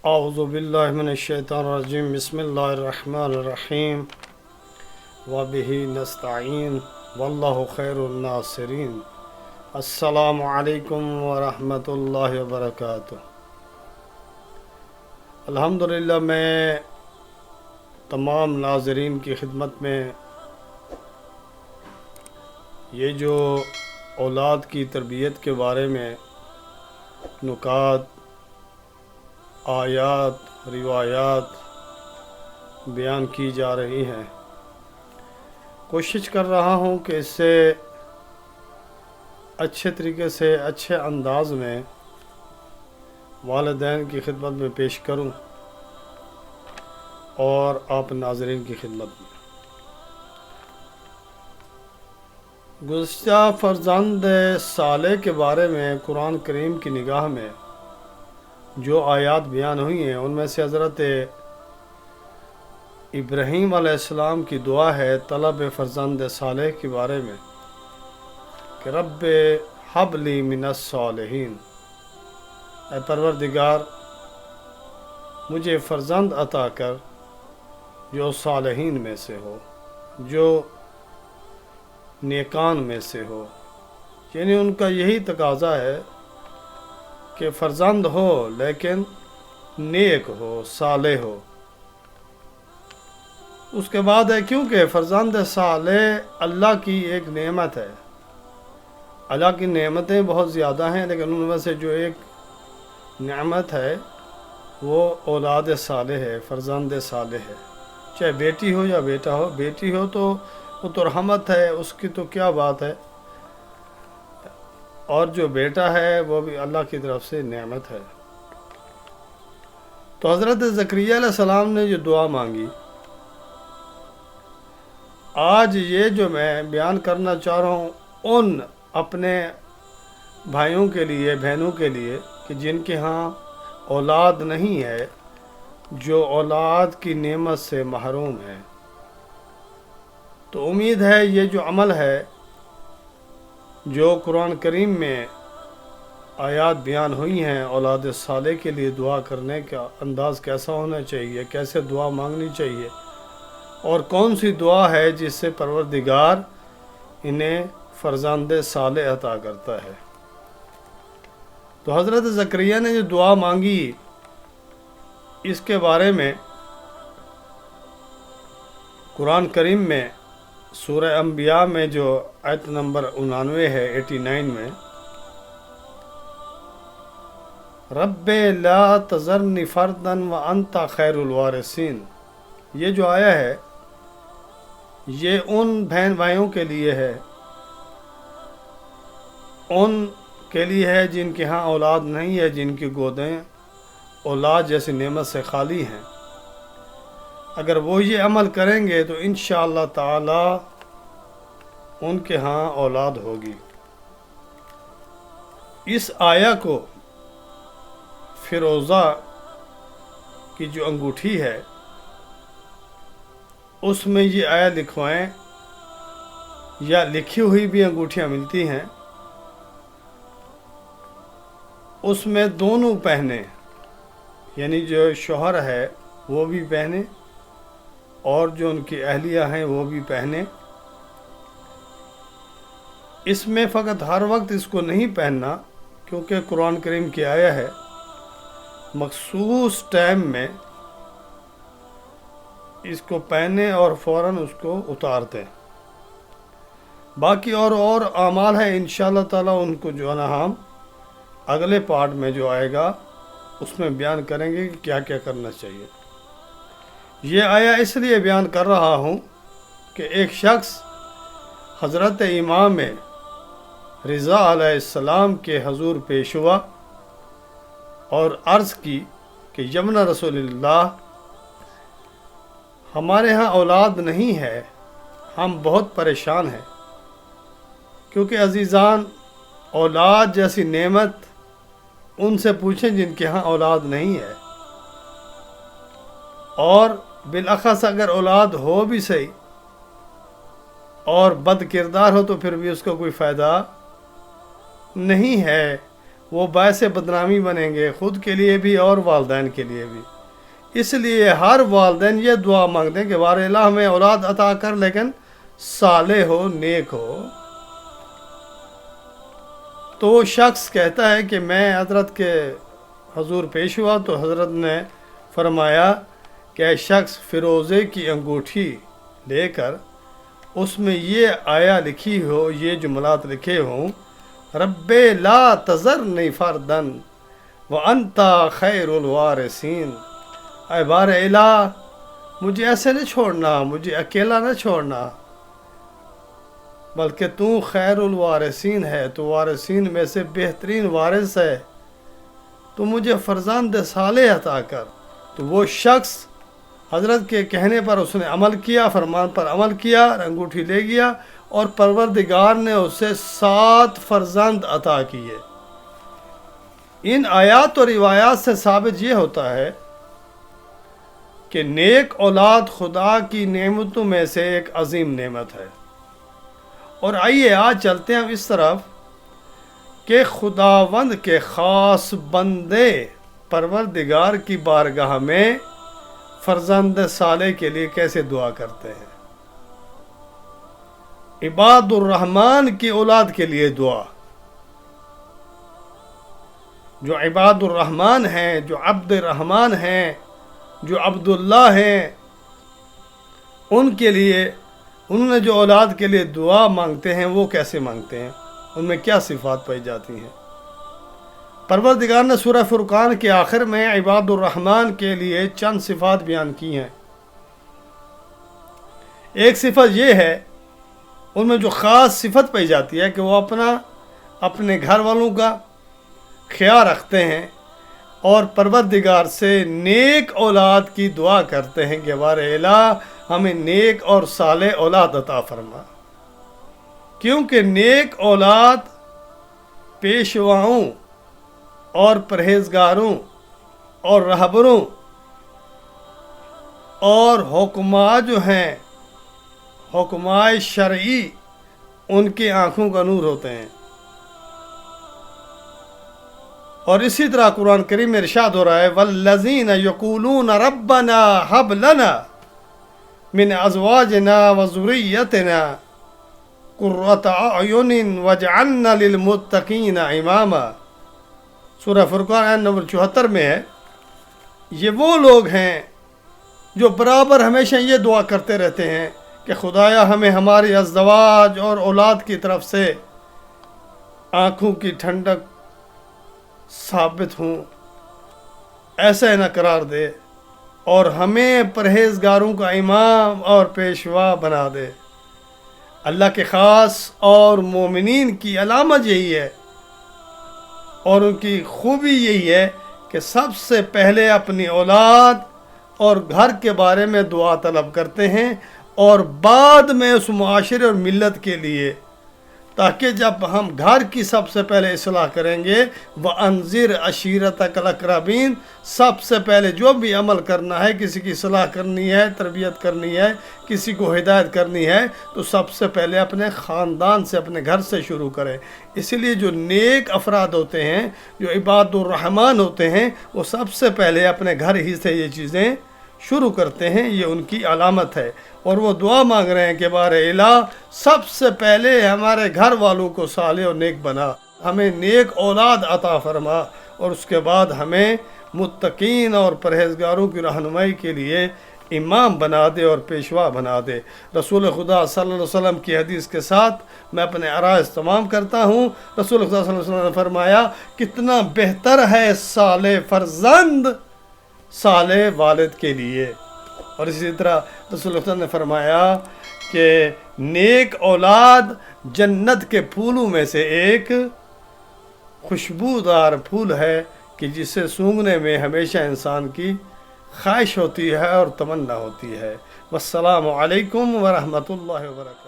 اعوذ باللہ من الشیطان الرجیم بسم اللہ الرحمن الرحیم وبہ نستعین واللہ خیر الناصرین۔ السلام علیکم ورحمۃ اللہ وبرکاتہ۔ الحمدللہ میں تمام ناظرین کی خدمت میں یہ جو اولاد کی تربیت کے بارے میں نکات، آیات، روایات بیان کی جا رہی ہیں، کوشش کر رہا ہوں کہ اس سے اچھے طریقے سے اچھے انداز میں والدین کی خدمت میں پیش کروں اور آپ ناظرین کی خدمت میں۔ گزشتہ فرزند صالح کے بارے میں قرآن کریم کی نگاہ میں جو آیات بیان ہوئی ہیں ان میں سے حضرت ابراہیم علیہ السلام کی دعا ہے طلب فرزند صالح کے بارے میں کہ رب ہب لی من الصالحین، اے پروردگار مجھے فرزند عطا کر جو صالحین میں سے ہو، جو نیکان میں سے ہو۔ یعنی ان کا یہی تقاضا ہے کہ فرزند ہو لیکن نیک ہو، صالح ہو۔ اس کے بعد ہے کیونکہ فرزند صالح اللہ کی ایک نعمت ہے۔ اللہ کی نعمتیں بہت زیادہ ہیں لیکن ان میں سے جو ایک نعمت ہے وہ اولاد صالح ہے، فرزند صالح ہے۔ چاہے بیٹی ہو یا بیٹا ہو، بیٹی ہو تو وہ تو رحمت ہے، اس کی تو کیا بات ہے، اور جو بیٹا ہے وہ بھی اللہ کی طرف سے نعمت ہے۔ تو حضرت زکریا علیہ السلام نے جو دعا مانگی، آج یہ جو میں بیان کرنا چاہ رہا ہوں ان اپنے بھائیوں کے لیے، بہنوں کے لیے کہ جن کے ہاں اولاد نہیں ہے، جو اولاد کی نعمت سے محروم ہے، تو امید ہے یہ جو عمل ہے جو قرآن کریم میں آیات بیان ہوئی ہیں، اولاد صالح کے لیے دعا کرنے کا انداز کیسا ہونا چاہیے، کیسے دعا مانگنی چاہیے، اور کون سی دعا ہے جس سے پروردگار انہیں فرزند صالح عطا کرتا ہے۔ تو حضرت زکریا نے جو دعا مانگی اس کے بارے میں قرآن کریم میں سورہ انبیاء میں جو آیت نمبر 99 ہے، 89 میں، رب لا تذرنی فردا وانت خیر الوارثین، یہ جو آیا ہے یہ ان بہن بھائیوں کے لیے ہے، ان کے لیے ہے جن کے ہاں اولاد نہیں ہے، جن کی گودیں اولاد جیسی نعمت سے خالی ہیں۔ اگر وہ یہ عمل کریں گے تو انشاءاللہ تعالی ان کے ہاں اولاد ہوگی۔ اس آیا کو فیروزہ کی جو انگوٹھی ہے اس میں یہ آیا لکھوائیں، یا لکھی ہوئی بھی انگوٹھیاں ملتی ہیں، اس میں دونوں پہنے، یعنی جو شوہر ہے وہ بھی پہنے اور جو ان کی اہلیہ ہیں وہ بھی پہنے۔ اس میں فقط ہر وقت اس کو نہیں پہننا، کیونکہ قرآن کریم کی آیا ہے مخصوص ٹائم میں اس کو پہنے اور فوراً اس کو اتارتے۔ باقی اور اعمال ہیں انشاءاللہ تعالی، ان کو جو ہے نا ہم اگلے پارٹ میں جو آئے گا اس میں بیان کریں گے کہ کیا کیا کرنا چاہیے۔ یہ آیا اس لیے بیان کر رہا ہوں کہ ایک شخص حضرت امام رضا علیہ السلام کے حضور پیش ہوا اور عرض کی کہ یمن رسول اللہ، ہمارے ہاں اولاد نہیں ہے، ہم بہت پریشان ہیں، کیونکہ عزیزان اولاد جیسی نعمت ان سے پوچھیں جن کے ہاں اولاد نہیں ہے، اور بالاخص اگر اولاد ہو بھی صحیح اور بد کردار ہو تو پھر بھی اس کا کوئی فائدہ نہیں ہے۔ وہ باعث بدنامی بنیں گے، خود کے لیے بھی اور والدین کے لیے بھی۔ اس لیے ہر والدین یہ دعا مانگتے ہیں کہ بار الہ ہمیں اولاد عطا کر، لیکن صالح ہو، نیک ہو۔ تو وہ شخص کہتا ہے کہ میں حضرت کے حضور پیش ہوا تو حضرت نے فرمایا کہ شخص فیروزے کی انگوٹھی لے کر اس میں یہ آیا لکھی ہو، یہ جملات لکھے ہوں، رب لا تذرنی فردن وانت خیر الوارثین، اے بار الہ مجھے ایسے نہ چھوڑنا، مجھے اکیلا نہ چھوڑنا، بلکہ تو خیر الوارثین ہے، تو وارثین میں سے بہترین وارث ہے، تو مجھے فرزند صالح عطا کر۔ تو وہ شخص حضرت کے کہنے پر اس نے عمل کیا، فرمان پر عمل کیا، انگوٹھی لے گیا، اور پروردگار نے اسے 7 فرزند عطا کیے۔ ان آیات اور روایات سے ثابت یہ ہوتا ہے کہ نیک اولاد خدا کی نعمتوں میں سے ایک عظیم نعمت ہے۔ اور آئیے آج چلتے ہیں اس طرف کہ خداوند کے خاص بندے پروردگار کی بارگاہ میں فرزند صالح کے لیے کیسے دعا کرتے ہیں۔ عباد الرحمن کی اولاد کے لیے دعا، جو عباد الرحمن ہیں، جو عبد الرحمن ہیں، جو عبداللہ ہیں، ان کے لیے، انہوں نے جو اولاد کے لیے دعا مانگتے ہیں وہ کیسے مانگتے ہیں، ان میں کیا صفات پائی جاتی ہیں۔ پروردگار نے سورہ فرقان کے آخر میں عباد الرحمن کے لیے چند صفات بیان کی ہیں۔ ایک صفت یہ ہے، ان میں جو خاص صفت پائی جاتی ہے کہ وہ اپنے گھر والوں کا خیال رکھتے ہیں اور پروردگار سے نیک اولاد کی دعا کرتے ہیں کہ بار الہ ہمیں نیک اور صالح اولاد عطا فرما، کیونکہ نیک اولاد پیشواؤں اور پرہیزگاروں اور رہبروں اور حکماء جو ہیں، حکماء شرعی، ان کی آنکھوں کا نور ہوتے ہیں۔ اور اسی طرح قرآن کریم میں ارشاد ہو رہا ہے والذین یقولون ربنا ہب لنا من ازواجنا وذریتنا قرۃ اعین واجعلنا للمتقین اماما۔ سورہ فرقان آیت نمبر 74 میں ہے، یہ وہ لوگ ہیں جو برابر ہمیشہ یہ دعا کرتے رہتے ہیں کہ خدایا ہمیں ہماری ازواج اور اولاد کی طرف سے آنکھوں کی ٹھنڈک ثابت ہوں، ایسا نہ قرار دے، اور ہمیں پرہیزگاروں کا امام اور پیشوا بنا دے۔ اللہ کے خاص اور مومنین کی علامت یہی ہے اور ان کی خوبی یہی ہے کہ سب سے پہلے اپنی اولاد اور گھر کے بارے میں دعا طلب کرتے ہیں، اور بعد میں اس معاشرے اور ملت کے لیے، تاکہ جب ہم گھر کی سب سے پہلے اصلاح کریں گے، وَأَنذِرْ عَشِيرَتَكَ الْأَقْرَبِينَ، سب سے پہلے جو بھی عمل کرنا ہے، کسی کی اصلاح کرنی ہے، تربیت کرنی ہے، کسی کو ہدایت کرنی ہے، تو سب سے پہلے اپنے خاندان سے، اپنے گھر سے شروع کریں۔ اسی لیے جو نیک افراد ہوتے ہیں، جو عباد الرحمن ہوتے ہیں، وہ سب سے پہلے اپنے گھر ہی سے یہ چیزیں شروع کرتے ہیں، یہ ان کی علامت ہے۔ اور وہ دعا مانگ رہے ہیں کہ بار الہ سب سے پہلے ہمارے گھر والوں کو صالح اور نیک بنا، ہمیں نیک اولاد عطا فرما، اور اس کے بعد ہمیں متقین اور پرہیزگاروں کی رہنمائی کے لیے امام بنا دے اور پیشوا بنا دے۔ رسول خدا صلی اللہ علیہ وسلم کی حدیث کے ساتھ میں اپنے عرائض تمام کرتا ہوں۔ رسول خدا صلی اللہ علیہ وسلم نے فرمایا، کتنا بہتر ہے صالح فرزند صالح والد کے لیے۔ اور اسی طرح رسول اللہ نے فرمایا کہ نیک اولاد جنت کے پھولوں میں سے ایک خوشبودار پھول ہے کہ جسے سونگھنے میں ہمیشہ انسان کی خواہش ہوتی ہے اور تمنا ہوتی ہے۔ والسلام علیکم ورحمۃ اللہ وبرکاتہ۔